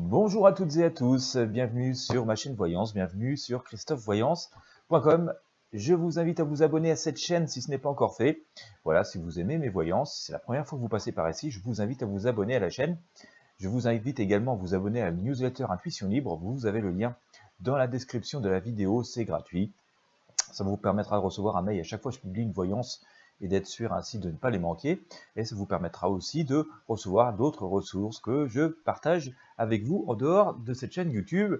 Bonjour à toutes et à tous, bienvenue sur ma chaîne Voyance, bienvenue sur christophevoyance.com. Je vous invite à vous abonner à cette chaîne si ce n'est pas encore fait. Voilà, si vous aimez mes voyances, c'est la première fois que vous passez par ici, je vous invite à vous abonner à la chaîne. Je vous invite également à vous abonner à la newsletter Intuition Libre, vous avez le lien dans la description de la vidéo, c'est gratuit. Ça vous permettra de recevoir un mail à chaque fois que je publie une voyance et d'être sûr ainsi de ne pas les manquer. Et ça vous permettra aussi de recevoir d'autres ressources que je partage avec vous en dehors de cette chaîne YouTube.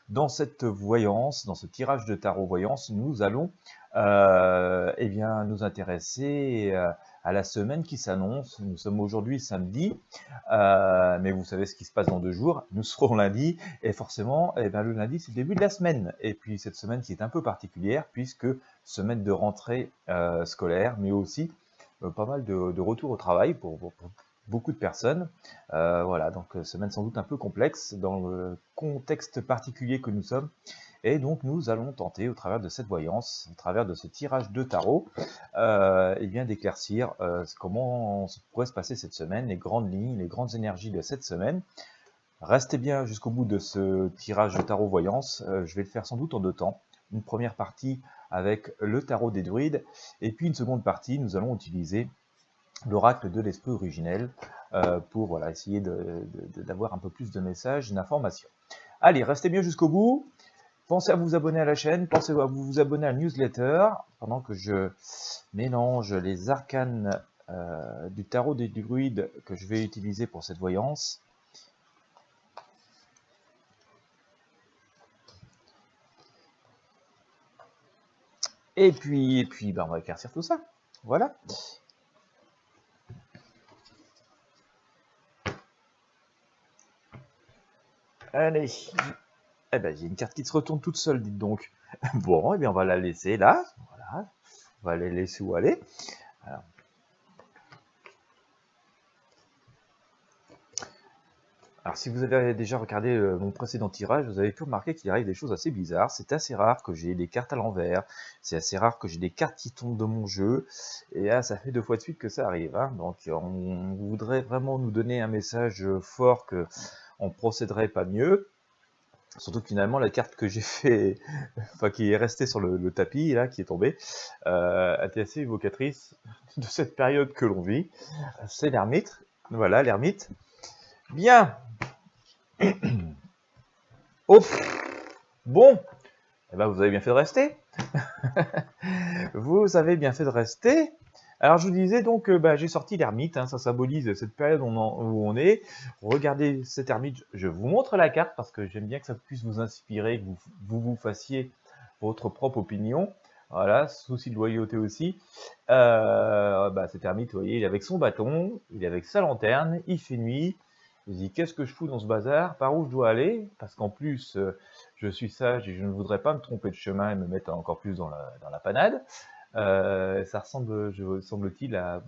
Dans cette voyance, dans ce tirage de tarot voyance, nous allons nous intéresser à la semaine qui s'annonce. Nous sommes aujourd'hui samedi, mais vous savez ce qui se passe dans 2 jours. Nous serons lundi, et forcément, le lundi, c'est le début de la semaine. Et puis cette semaine qui est un peu particulière, puisque semaine de rentrée scolaire, mais aussi pas mal de retour au travail pour beaucoup de personnes. Voilà, donc semaine sans doute un peu complexe dans le contexte particulier que nous sommes. Et donc nous allons tenter, au travers de cette voyance, au travers de ce tirage de tarot, d'éclaircir comment pourrait se passer cette semaine, les grandes lignes, les grandes énergies de cette semaine. Restez bien jusqu'au bout de ce tirage de tarot voyance. Je vais le faire sans doute en 2 temps. Une première partie avec le tarot des druides, et puis une seconde partie, nous allons utiliser l'oracle de l'esprit originel pour essayer d'avoir un peu plus de messages, d'informations. Allez, restez bien jusqu'au bout. Pensez à vous abonner à la chaîne, pensez à vous abonner à la newsletter, pendant que je mélange les arcanes du tarot des druides que je vais utiliser pour cette voyance. Et puis on va éclaircir tout ça. Voilà. Allez. Eh ben, il y a une carte qui se retourne toute seule, dites donc. Bon, on va la laisser là. Voilà. On va la laisser où aller. Alors, si vous avez déjà regardé mon précédent tirage, vous avez pu remarquer qu'il arrive des choses assez bizarres. C'est assez rare que j'ai des cartes à l'envers. C'est assez rare que j'ai des cartes qui tombent de mon jeu. Et là, ça fait 2 fois de suite que ça arrive. Hein. Donc, on voudrait vraiment nous donner un message fort que on procéderait pas mieux. Surtout que finalement, la carte que j'ai fait, qui est restée sur le tapis, là, qui est tombée, était assez évocatrice de cette période que l'on vit. C'est l'ermite. Voilà, l'ermite. Bien. Oh, bon, vous avez bien fait de rester. Vous avez bien fait de rester. Alors, je vous disais donc, j'ai sorti l'ermite, hein, ça symbolise cette période où on est. Regardez cet ermite, je vous montre la carte parce que j'aime bien que ça puisse vous inspirer, que vous fassiez votre propre opinion. Voilà, souci de loyauté aussi. Cet ermite, vous voyez, il est avec son bâton, il est avec sa lanterne, il fait nuit. Il se dit, qu'est-ce que je fous dans ce bazar? Par où je dois aller? Parce qu'en plus, je suis sage et je ne voudrais pas me tromper de chemin et me mettre encore plus dans la panade. Ça ressemble, semble-t-il, à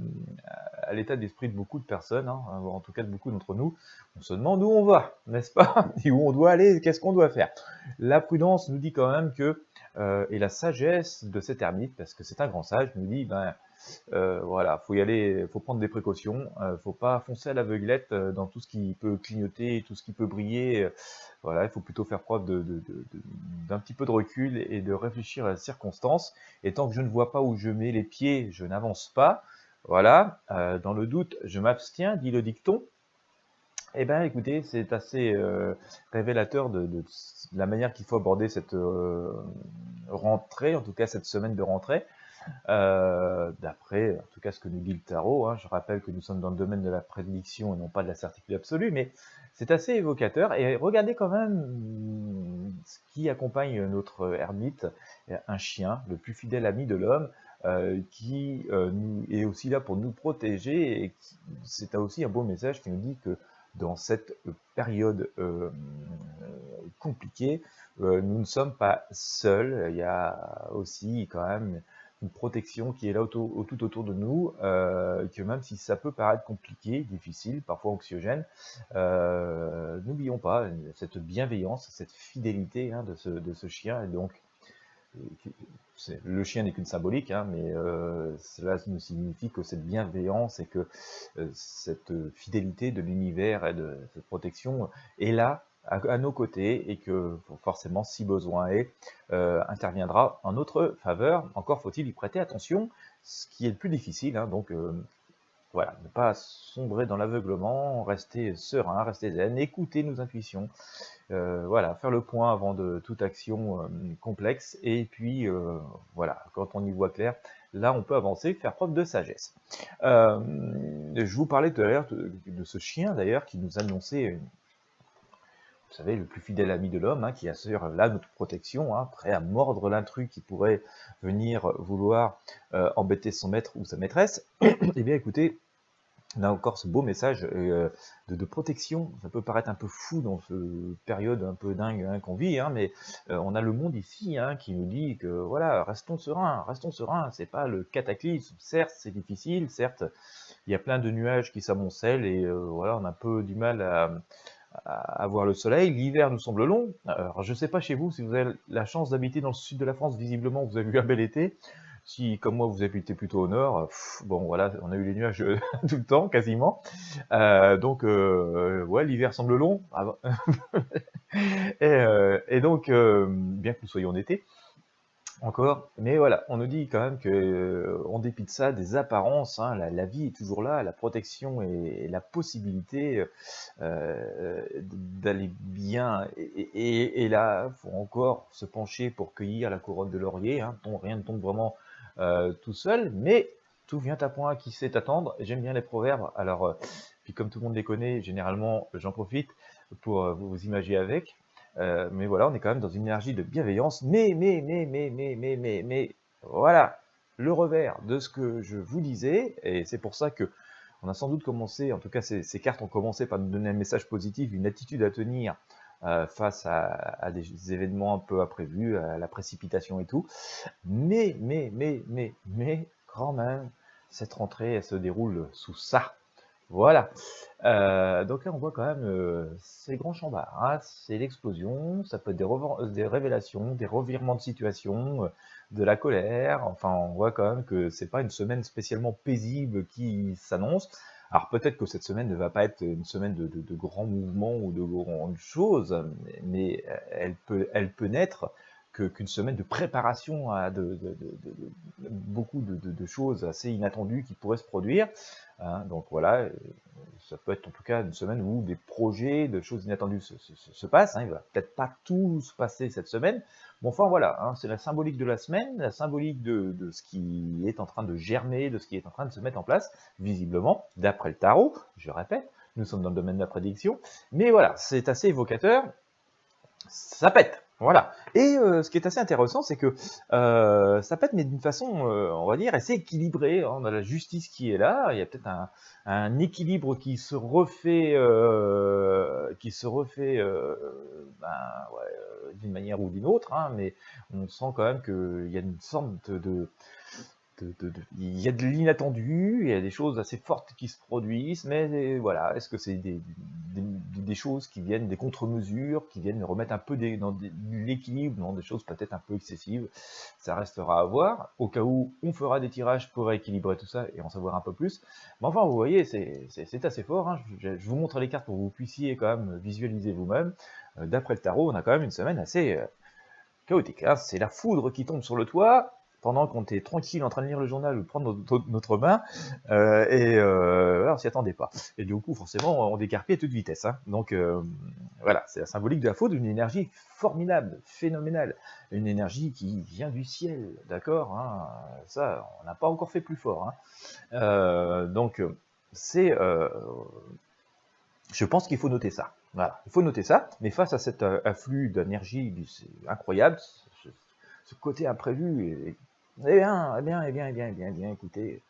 l'état d'esprit de beaucoup de personnes, hein, en tout cas de beaucoup d'entre nous. On se demande où on va, n'est-ce pas? Et où on doit aller, qu'est-ce qu'on doit faire? La prudence nous dit quand même que, et la sagesse de cet ermite, parce que c'est un grand sage, nous dit, faut y aller, faut prendre des précautions, faut pas foncer à l'aveuglette dans tout ce qui peut clignoter, tout ce qui peut briller. Voilà, il faut plutôt faire preuve d'un petit peu de recul et de réfléchir à la circonstance. Et tant que je ne vois pas où je mets les pieds, je n'avance pas. Voilà, dans le doute, je m'abstiens, dit le dicton. Eh bien, écoutez, c'est assez révélateur de la manière qu'il faut aborder cette rentrée, en tout cas cette semaine de rentrée. D'après, en tout cas, ce que nous dit le tarot, hein, je rappelle que nous sommes dans le domaine de la prédiction et non pas de la certitude absolue, mais c'est assez évocateur. Et regardez quand même ce qui accompagne notre ermite, un chien, le plus fidèle ami de l'homme, qui est aussi là pour nous protéger. Et c'est aussi un beau message qui nous dit que dans cette période compliquée, nous ne sommes pas seuls. Il y a aussi quand même une protection qui est là tout autour de nous, que même si ça peut paraître compliqué, difficile, parfois anxiogène, n'oublions pas cette bienveillance, cette fidélité hein, de ce chien. Et donc, le chien n'est qu'une symbolique, hein, mais cela nous signifie que cette bienveillance et que cette fidélité de l'univers et de cette protection est là à nos côtés et que forcément, si besoin est, interviendra en notre faveur. Encore faut-il y prêter attention, ce qui est le plus difficile, hein, donc voilà, ne pas sombrer dans l'aveuglement, rester serein, rester zen, écouter nos intuitions, voilà, faire le point avant de toute action complexe, et puis voilà, quand on y voit clair, là on peut avancer, faire preuve de sagesse. Je vous parlais tout à l'heure de ce chien d'ailleurs qui nous annonçait, vous savez, le plus fidèle ami de l'homme, hein, qui assure là notre protection, hein, prêt à mordre l'intrus qui pourrait venir vouloir embêter son maître ou sa maîtresse. Eh bien écoutez, on a encore ce beau message de protection. Ça peut paraître un peu fou dans cette période un peu dingue hein, qu'on vit, hein, mais on a le monde ici hein, qui nous dit que voilà, restons sereins, c'est pas le cataclysme. Certes, c'est difficile, certes, il y a plein de nuages qui s'amoncellent et voilà, on a un peu du mal à voir le soleil. L'hiver nous semble long. Alors, je ne sais pas chez vous si vous avez la chance d'habiter dans le sud de la France, visiblement vous avez eu un bel été. Si, comme moi, vous habitez plutôt au nord, bon voilà, on a eu les nuages tout le temps, quasiment. Ouais, l'hiver semble long. Et donc, bien que nous soyons en été, encore, mais voilà, on nous dit quand même que, en dépit de ça, des apparences, hein, la vie est toujours là, la protection et la possibilité d'aller bien. Et là, faut encore se pencher pour cueillir la couronne de laurier. Hein, rien ne tombe vraiment tout seul, mais tout vient à point qui sait attendre. J'aime bien les proverbes. Alors, puis comme tout le monde les connaît, généralement, j'en profite pour vous imager avec. Mais voilà, on est quand même dans une énergie de bienveillance. Mais, voilà, le revers de ce que je vous disais, et c'est pour ça que on a sans doute commencé, en tout cas ces cartes ont commencé par nous donner un message positif, une attitude à tenir face à des événements un peu imprévus, à la précipitation et tout. Mais, quand même, cette rentrée, elle se déroule sous ça. Voilà. Donc là, on voit quand même, c'est grand chambard, hein, c'est l'explosion, ça peut être des révélations, des revirements de situation, de la colère. Enfin, on voit quand même que c'est pas une semaine spécialement paisible qui s'annonce. Alors peut-être que cette semaine ne va pas être une semaine de grands mouvements ou de grandes choses, mais elle peut naître qu'une semaine de préparation à beaucoup de choses assez inattendues qui pourraient se produire. Hein, donc voilà, ça peut être en tout cas une semaine où des projets, de choses inattendues se passent. Hein, il ne va peut-être pas tout se passer cette semaine. Bon, enfin voilà, hein, c'est la symbolique de la semaine, la symbolique de ce qui est en train de germer, de ce qui est en train de se mettre en place, visiblement, d'après le tarot, je répète, nous sommes dans le domaine de la prédiction. Mais voilà, c'est assez évocateur, ça pète. Voilà. Et ce qui est assez intéressant, c'est que ça pète, mais d'une façon, on va dire, assez équilibrée. On a la justice qui est là. Il y a peut-être un équilibre qui se refait, d'une manière ou d'une autre. Hein, mais on sent quand même qu'il y a une sorte il y a de l'inattendu, il y a des choses assez fortes qui se produisent, mais voilà, est-ce que c'est des choses qui viennent, des contre-mesures, qui viennent remettre un peu dans l'équilibre, non, des choses peut-être un peu excessives, ça restera à voir. Au cas où, on fera des tirages pour équilibrer tout ça et en savoir un peu plus. Mais enfin, vous voyez, c'est assez fort. Hein. Je vous montre les cartes pour que vous puissiez quand même visualiser vous-même. D'après le tarot, on a quand même une semaine assez chaotique. Hein. C'est la foudre qui tombe sur le toit, pendant qu'on était tranquille en train de lire le journal ou de prendre notre bain, voilà, on s'y attendait pas. Et du coup, forcément, on décarpille à toute vitesse. Hein. Donc voilà, c'est la symbolique de la foudre, une énergie formidable, phénoménale, une énergie qui vient du ciel, d'accord hein. Ça, on n'a pas encore fait plus fort. Hein. Donc, c'est... je pense qu'il faut noter ça. Voilà, il faut noter ça, mais face à cet afflux d'énergie incroyable, ce côté imprévu, écoutez,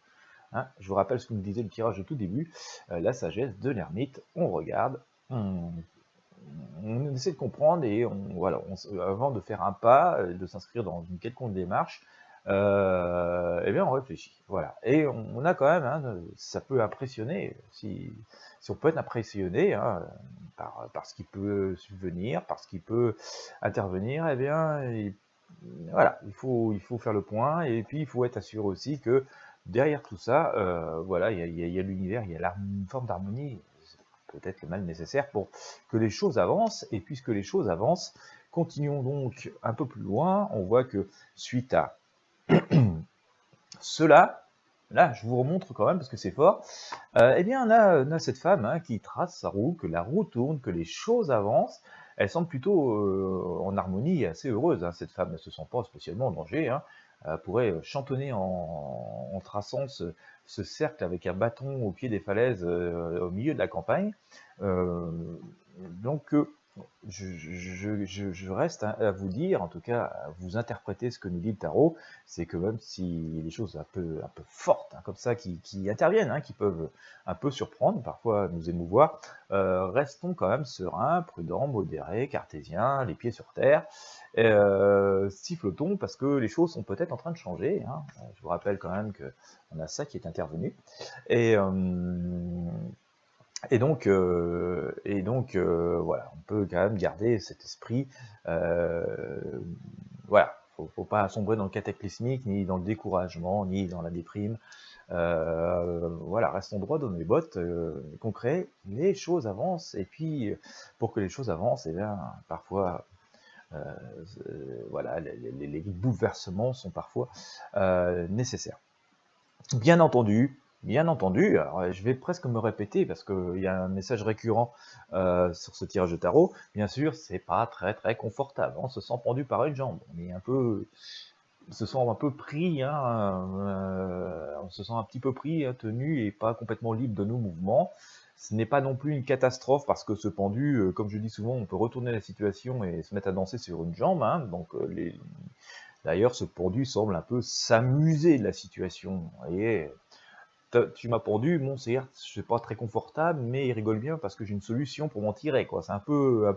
hein, je vous rappelle ce que nous disait le tirage au tout début, la sagesse de l'ermite, on regarde, on essaie de comprendre et voilà, avant de faire un pas, de s'inscrire dans une quelconque démarche, on réfléchit, voilà. Et on a quand même, hein, ça peut impressionner, si on peut être impressionné hein, par ce qui peut subvenir, par ce qui peut intervenir, voilà, il faut faire le point, et puis il faut être assuré aussi que derrière tout ça, voilà, il y a l'univers, il y a une forme d'harmonie. peut-être le mal nécessaire pour que les choses avancent. Et puisque les choses avancent, continuons donc un peu plus loin. On voit que suite à cela, là, je vous remontre quand même parce que c'est fort. Eh bien, on a cette femme hein, qui trace sa roue, que la roue tourne, que les choses avancent. Elle semble plutôt en harmonie et assez heureuse. Hein. Cette femme ne se sent pas spécialement en danger. Hein. Elle pourrait chantonner en traçant ce cercle avec un bâton au pied des falaises au milieu de la campagne. Euh, donc, je reste à vous dire, en tout cas, à vous interpréter ce que nous dit le tarot, c'est que même si les choses un peu fortes, hein, comme ça, qui interviennent, hein, qui peuvent un peu surprendre, parfois nous émouvoir, restons quand même sereins, prudents, modérés, cartésiens, les pieds sur terre, sifflotons parce que les choses sont peut-être en train de changer. Hein. Je vous rappelle quand même qu'on a ça qui est intervenu. Et, voilà, on peut quand même garder cet esprit. Voilà, faut pas sombrer dans le cataclysmique, ni dans le découragement, ni dans la déprime. Voilà, restons droits dans les bottes, concret. Les choses avancent, et puis pour que les choses avancent, eh bien, parfois, voilà, les bouleversements sont parfois nécessaires. Bien entendu, alors je vais presque me répéter parce qu'il y a un message récurrent sur ce tirage de tarot. Bien sûr, c'est pas très confortable. On se sent pendu par une jambe. On se sent un peu pris, hein, on se sent un petit peu pris, hein, tenu et pas complètement libre de nos mouvements. Ce n'est pas non plus une catastrophe parce que ce pendu, comme je dis souvent, on peut retourner la situation et se mettre à danser sur une jambe. Hein, donc d'ailleurs, ce pendu semble un peu s'amuser de la situation. Vous voyez, tu m'as pendu, bon, certes, c'est pas très confortable, mais il rigole bien parce que j'ai une solution pour m'en tirer, quoi. C'est un peu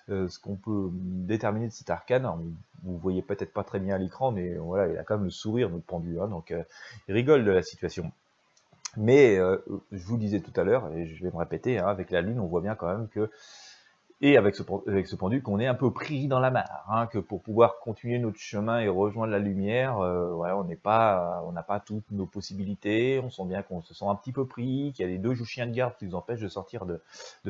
ce qu'on peut déterminer de cet arcane. Alors, vous voyez peut-être pas très bien à l'écran, mais voilà, il a quand même le sourire, notre pendu, hein, donc il rigole de la situation. Mais je vous disais tout à l'heure, et je vais me répéter, hein, avec la lune, on voit bien quand même que et avec ce pendu qu'on est un peu pris dans la mare, hein, que pour pouvoir continuer notre chemin et rejoindre la lumière, ouais, on n'a pas toutes nos possibilités, on sent bien qu'on se sent un petit peu pris, qu'il y a les deux chiens de garde qui nous empêchent de sortir de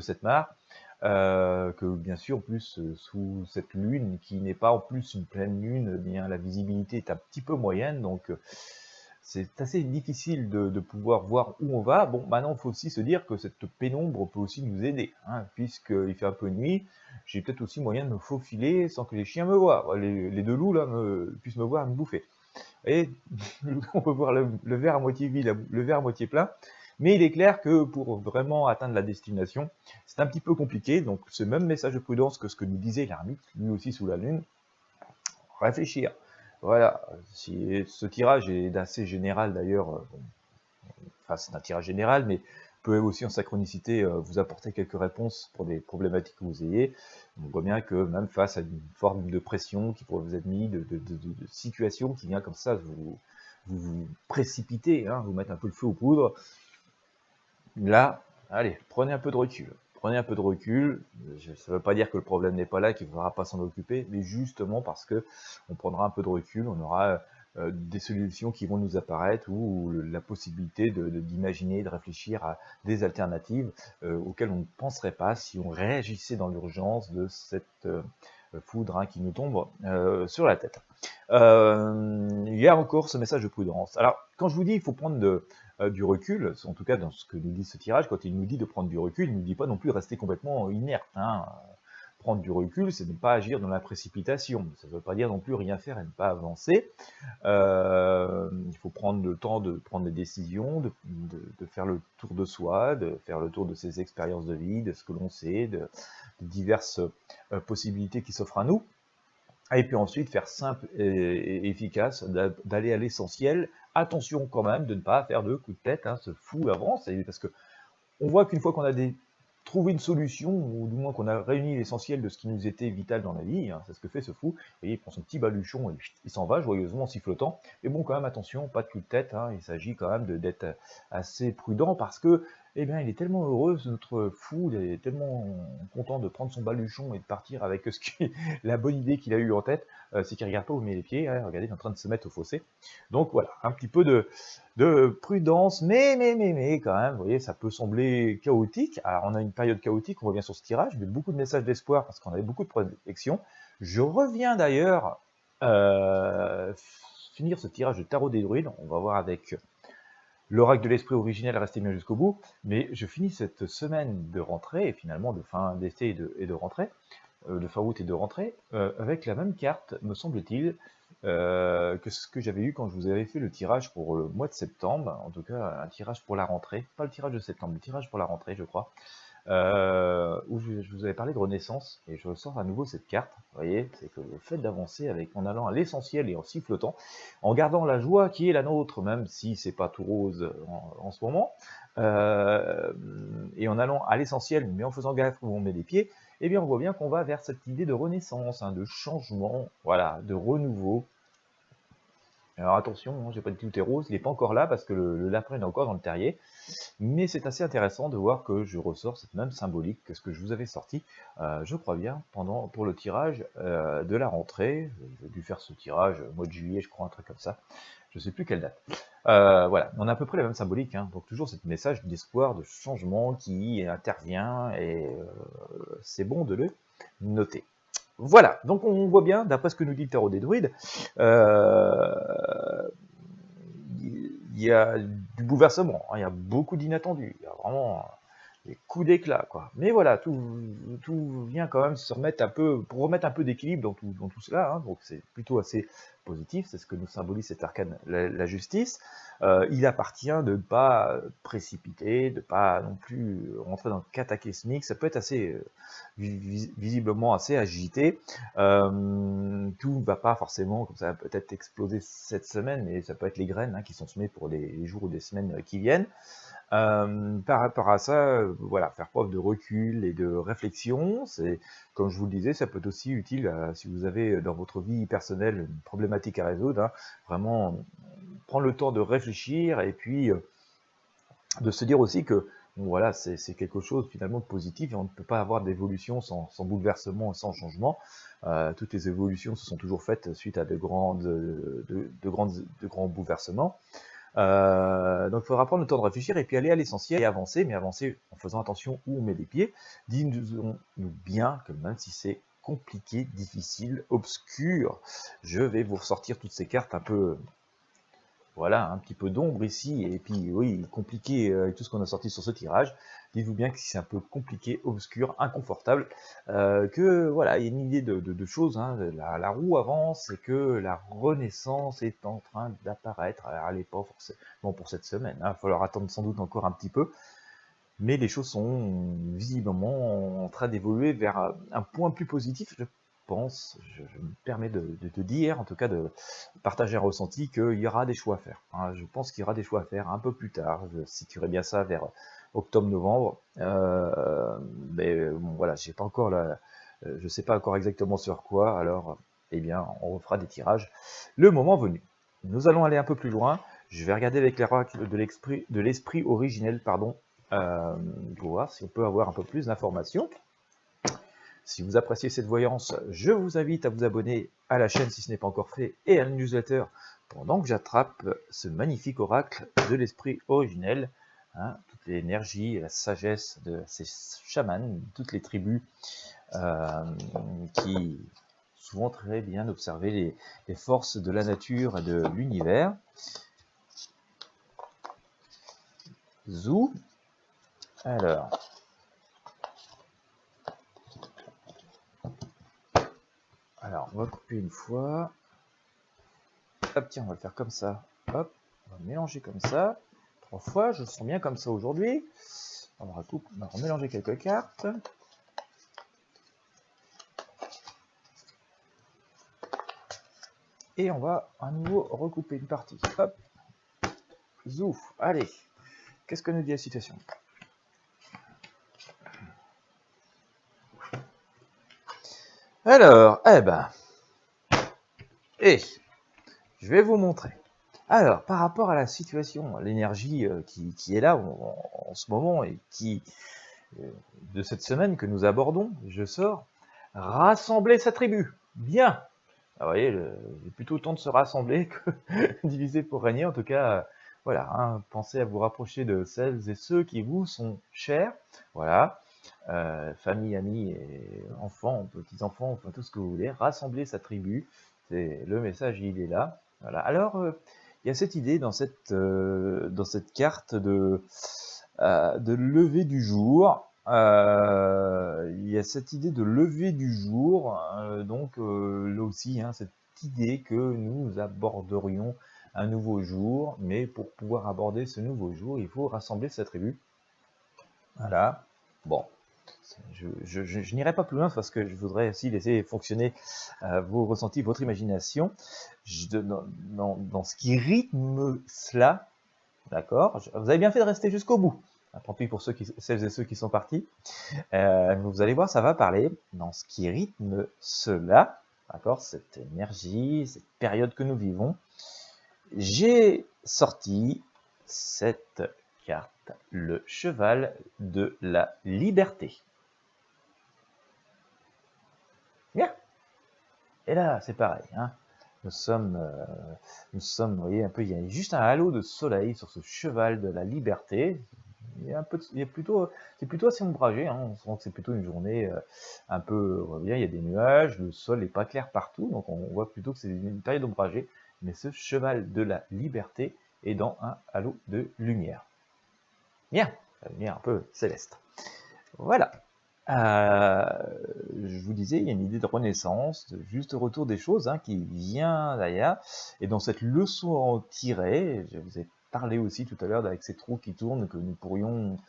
cette mare, que bien sûr, en plus, sous cette lune, qui n'est pas en plus une pleine lune, eh bien, la visibilité est un petit peu moyenne, donc c'est assez difficile de pouvoir voir où on va. Bon, maintenant, il faut aussi se dire que cette pénombre peut aussi nous aider, hein, puisqu'il fait un peu nuit, j'ai peut-être aussi moyen de me faufiler sans que les chiens me voient. Les deux loups, là, puissent me voir me bouffer. Et on peut voir le verre à moitié vide, le verre à moitié plein, mais il est clair que pour vraiment atteindre la destination, c'est un petit peu compliqué. Donc, ce même message de prudence que ce que nous disait l'ermite, lui aussi sous la lune, réfléchir. Voilà, si ce tirage est d'assez général d'ailleurs, enfin c'est un tirage général, mais peut aussi en synchronicité vous apporter quelques réponses pour des problématiques que vous ayez. On voit bien que même face à une forme de pression qui pourrait vous être mise, de situation qui vient comme ça vous précipiter, hein, vous mettre un peu le feu aux poudres, là, allez, prenez un peu de recul. Prenez un peu de recul. Ça ne veut pas dire que le problème n'est pas là, qu'il ne faudra pas s'en occuper, mais justement parce que on prendra un peu de recul, on aura des solutions qui vont nous apparaître ou la possibilité d'imaginer, de réfléchir à des alternatives auxquelles on ne penserait pas si on réagissait dans l'urgence de cette foudre hein, qui nous tombe sur la tête. Il y a encore ce message de prudence. Alors, quand je vous dis il faut prendre du recul, en tout cas dans ce que nous dit ce tirage, quand il nous dit de prendre du recul, il ne nous dit pas non plus de rester complètement inerte. Hein. Prendre du recul, c'est ne pas agir dans la précipitation. Ça ne veut pas dire non plus rien faire et ne pas avancer. Il faut prendre le temps de prendre des décisions, de faire le tour de soi, de faire le tour de ses expériences de vie, de ce que l'on sait, de diverses possibilités qui s'offrent à nous. Et puis ensuite, faire simple et efficace, d'aller à l'essentiel. Attention quand même de ne pas faire de coups de tête, hein, ce fou avance, parce que on voit qu'une fois qu'on a trouvé une solution, ou du moins qu'on a réuni l'essentiel de ce qui nous était vital dans la vie, hein, c'est ce que fait ce fou, vous voyez, il prend son petit baluchon et il s'en va joyeusement en sifflotant. Mais bon, quand même, attention, pas de coup de tête, hein, il s'agit quand même d'être assez prudent parce que eh bien, il est tellement heureux, notre fou, il est tellement content de prendre son baluchon et de partir avec la bonne idée qu'il a eue en tête, c'est qu'il regarde pas où il met les pieds, hein, regardez, il est en train de se mettre au fossé. Donc voilà, un petit peu de prudence, mais quand même, vous voyez, ça peut sembler chaotique. Alors, on a une période chaotique, on revient sur ce tirage, mais beaucoup de messages d'espoir parce qu'on avait beaucoup de protection. Je reviens d'ailleurs finir ce tirage de tarot des druides, on va voir avec l'oracle de l'esprit originel, restez bien jusqu'au bout, mais je finis cette semaine de rentrée, et finalement de fin d'été et de rentrée, de fin août et de rentrée, avec la même carte, me semble-t-il, que ce que j'avais eu quand je vous avais fait le tirage pour le mois de septembre, en tout cas un tirage pour la rentrée, pas le tirage de septembre, le tirage pour la rentrée, je crois, où je vous avais parlé de renaissance, et je ressors à nouveau cette carte, vous voyez, c'est que le fait d'avancer en allant à l'essentiel et en sifflotant, en gardant la joie qui est la nôtre, même si c'est pas tout rose en ce moment, et en allant à l'essentiel, mais en faisant gaffe où on met les pieds, eh bien on voit bien qu'on va vers cette idée de renaissance, hein, de changement, voilà, de renouveau. Alors attention, hein, j'ai pas dit tout est rose, il n'est pas encore là parce que le lapin est encore dans le terrier. Mais c'est assez intéressant de voir que je ressors cette même symbolique que ce que je vous avais sorti, je crois bien, pour le tirage de la rentrée. J'ai dû faire ce tirage au mois de juillet, je crois, un truc comme ça. Je ne sais plus quelle date. Voilà, on a à peu près la même symbolique, hein. Donc toujours ce message d'espoir, de changement qui intervient, et c'est bon de le noter. Voilà, donc on voit bien, d'après ce que nous dit le tarot des druides, il y a du bouleversement, hein, il y a beaucoup d'inattendus, il y a vraiment des coups d'éclat, quoi. Mais voilà, tout vient quand même se remettre un peu, pour remettre un peu d'équilibre dans tout cela, hein, donc c'est plutôt assez positif, c'est ce que nous symbolise cet arcane, la justice. Il appartient de ne pas précipiter, de ne pas non plus rentrer dans le cataclysmique, ça peut être assez, visiblement assez agité. Tout ne va pas forcément, comme ça peut-être exploser cette semaine, mais ça peut être les graines, hein, qui sont semées pour les jours ou des semaines qui viennent. Par rapport à ça, voilà, faire preuve de recul et de réflexion, c'est, comme je vous le disais, ça peut être aussi utile si vous avez dans votre vie personnelle une problématique à résoudre, hein, vraiment prendre le temps de réfléchir et puis de se dire aussi que bon, voilà, c'est quelque chose finalement de positif et on ne peut pas avoir d'évolution sans bouleversement et sans changement. Toutes les évolutions se sont toujours faites suite à de grands bouleversements. Donc il faudra prendre le temps de réfléchir et puis aller à l'essentiel et avancer, mais avancer en faisant attention où on met les pieds. Disons-nous bien que même si c'est compliqué, difficile, obscur, je vais vous ressortir toutes ces cartes un peu, voilà, un petit peu d'ombre ici, et puis oui, compliqué avec tout ce qu'on a sorti sur ce tirage. Dites-vous bien que si c'est un peu compliqué, obscur, inconfortable, que voilà, il y a une idée de choses, hein, la roue avance et que la renaissance est en train d'apparaître. Alors, elle n'est pas forcément pour cette semaine, hein, il va falloir attendre sans doute encore un petit peu, mais les choses sont visiblement en train d'évoluer vers un point plus positif, je pense, je me permets de te dire, en tout cas de partager un ressenti, qu'il y aura des choix à faire, hein. Je pense qu'il y aura des choix à faire un peu plus tard, je situerai bien ça vers octobre-novembre, mais bon, voilà, j'ai pas encore je sais pas encore exactement sur quoi, alors eh bien on refera des tirages le moment venu. Nous allons aller un peu plus loin, je vais regarder avec l'oracle de l'esprit originel, pardon, pour voir si on peut avoir un peu plus d'informations. Si vous appréciez cette voyance, je vous invite à vous abonner à la chaîne si ce n'est pas encore fait et à la newsletter pendant que j'attrape ce magnifique oracle de l'esprit originel, hein, toute l'énergie et la sagesse de ces chamans, toutes les tribus qui souvent très bien observé les forces de la nature et de l'univers. Zou. Alors, on va couper une fois. Hop, tiens, on va le faire comme ça. Hop, on va mélanger comme ça. 3 fois, je le sens bien comme ça aujourd'hui. On va mélanger quelques cartes. Et on va à nouveau recouper une partie. Hop, zouf, allez. Qu'est-ce que nous dit la situation? Alors, je vais vous montrer. Alors, par rapport à la situation, l'énergie qui est là en ce moment et euh, de cette semaine que nous abordons, je sors, rassembler sa tribu. Bien. Ah, vous voyez, il est plutôt temps de se rassembler que diviser pour régner. En tout cas, voilà, hein, pensez à vous rapprocher de celles et ceux qui vous sont chers. Voilà, famille, amis, et enfants, petits-enfants, enfin tout ce que vous voulez. Rassembler sa tribu. C'est le message, il est là. Voilà. Alors, il y a cette idée dans cette carte de lever du jour. Il y a cette idée de lever du jour, donc là aussi, hein, cette idée que nous aborderions un nouveau jour, mais pour pouvoir aborder ce nouveau jour, il faut rassembler sa tribu. Voilà. Bon, je n'irai pas plus loin parce que je voudrais aussi laisser fonctionner vos ressentis, votre imagination. Dans ce qui rythme cela, d'accord, vous avez bien fait de rester jusqu'au bout. Tant pis pour celles et ceux qui sont partis. Vous allez voir, ça va parler dans ce qui rythme cela, d'accord, cette énergie, cette période que nous vivons. J'ai sorti cette carte, le cheval de la liberté. Bien. Et là, c'est pareil, hein. Nous sommes, vous voyez, un peu, il y a juste un halo de soleil sur ce cheval de la liberté. C'est plutôt assez ombragé, hein. On sent que c'est plutôt une journée un peu, on voit bien, il y a des nuages, le sol n'est pas clair partout, donc on voit plutôt que c'est une période ombragée. Mais ce cheval de la liberté est dans un halo de lumière. Bien, la lumière un peu céleste. Voilà. Je vous disais, il y a une idée de renaissance, de juste retour des choses qui vient d'ailleurs. Et dans cette leçon à en tirer, je vous ai parlé aussi tout à l'heure avec ces trous qui tournent, que nous pourrions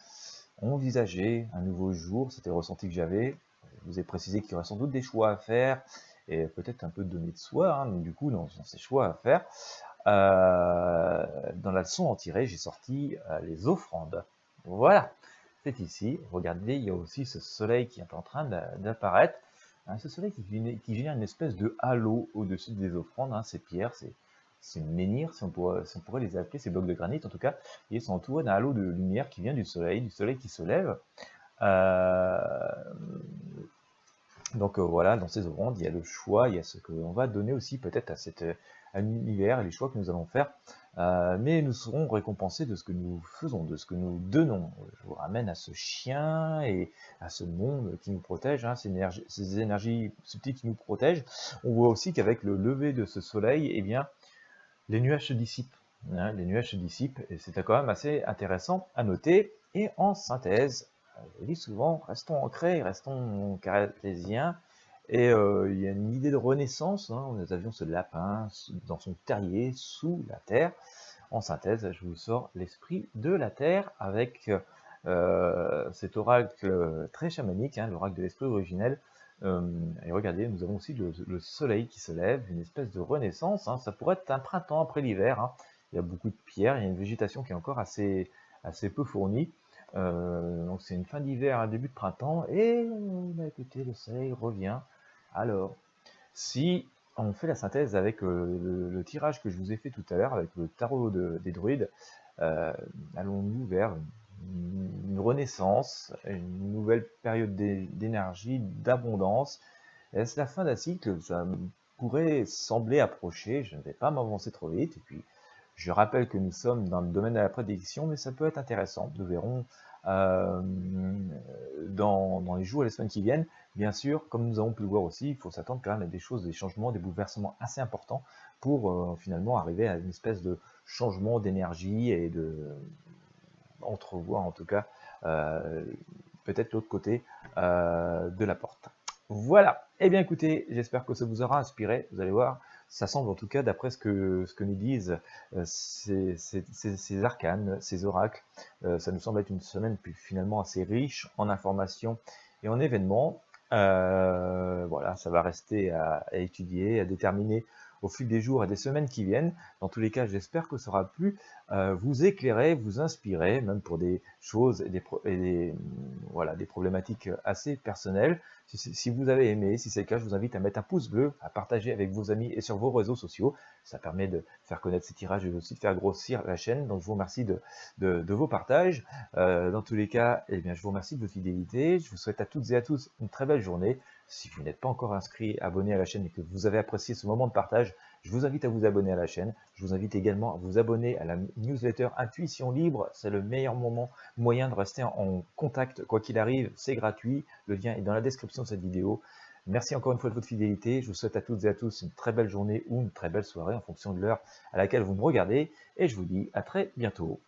envisager un nouveau jour. C'était le ressenti que j'avais. Je vous ai précisé qu'il y aurait sans doute des choix à faire et peut-être un peu de donner de soi. Donc du coup, dans ces choix à faire, dans la leçon à en tirer, j'ai sorti les offrandes. Voilà. C'est ici, regardez, il y a aussi ce soleil qui est en train d'apparaître. Ce soleil qui génère une espèce de halo au-dessus des offrandes. Ces pierres, ces menhirs, si on pourrait les appeler, ces blocs de granit en tout cas, ils sont entourés d'un halo de lumière qui vient du soleil qui se lève. Donc voilà, dans ces offrandes, il y a le choix, il y a ce qu'on va donner aussi peut-être à l'univers et les choix que nous allons faire. Mais nous serons récompensés de ce que nous faisons, de ce que nous donnons. Je vous ramène à ce chien et à ce monde qui nous protège, ces énergies subtiles qui nous protègent. On voit aussi qu'avec le lever de ce soleil, eh bien, les nuages se dissipent. Les nuages se dissipent et c'est quand même assez intéressant à noter. Et en synthèse, je dis souvent, restons ancrés, restons cartésiens. Et il y a une idée de renaissance. Nous avions ce lapin dans son terrier, sous la terre. En synthèse, je vous sors l'esprit de la terre avec cet oracle très chamanique, l'oracle de l'esprit originel. Et regardez, nous avons aussi le soleil qui se lève, une espèce de renaissance. Ça pourrait être un printemps après l'hiver. Il y a beaucoup de pierres, il y a une végétation qui est encore assez peu fournie. Donc c'est une fin d'hiver, un début de printemps. Et écoutez, le soleil revient. Alors, si on fait la synthèse avec le tirage que je vous ai fait tout à l'heure, avec le tarot des druides, allons-nous vers une renaissance, une nouvelle période d'énergie, d'abondance? Est-ce la fin d'un cycle? Ça pourrait sembler approcher, je ne vais pas m'avancer trop vite, et puis je rappelle que nous sommes dans le domaine de la prédiction, mais ça peut être intéressant, nous verrons dans les jours et les semaines qui viennent. Bien sûr, comme nous avons pu le voir aussi, il faut s'attendre quand même à des choses, des changements, des bouleversements assez importants pour finalement arriver à une espèce de changement d'énergie et de entrevoir en tout cas peut-être l'autre côté de la porte. Voilà, eh bien écoutez, j'espère que ça vous aura inspiré, vous allez voir, ça semble en tout cas, d'après ce que nous disent ces arcanes, ces oracles, ça nous semble être une semaine finalement assez riche en informations et en événements. Voilà, ça va rester à étudier, à déterminer au fil des jours et des semaines qui viennent. Dans tous les cas, j'espère que ça aura pu vous éclairer, vous inspirer, même pour des choses voilà, des problématiques assez personnelles. Si vous avez aimé, si c'est le cas, je vous invite à mettre un pouce bleu, à partager avec vos amis et sur vos réseaux sociaux. Ça permet de faire connaître ces tirages et aussi de faire grossir la chaîne. Donc je vous remercie de vos partages. Dans tous les cas, eh bien, je vous remercie de votre fidélité. Je vous souhaite à toutes et à tous une très belle journée. Si vous n'êtes pas encore inscrit, abonné à la chaîne et que vous avez apprécié ce moment de partage, je vous invite à vous abonner à la chaîne. Je vous invite également à vous abonner à la newsletter Intuition Libre. C'est le meilleur moyen de rester en contact. Quoi qu'il arrive, c'est gratuit. Le lien est dans la description de cette vidéo. Merci encore une fois de votre fidélité. Je vous souhaite à toutes et à tous une très belle journée ou une très belle soirée en fonction de l'heure à laquelle vous me regardez. Et je vous dis à très bientôt.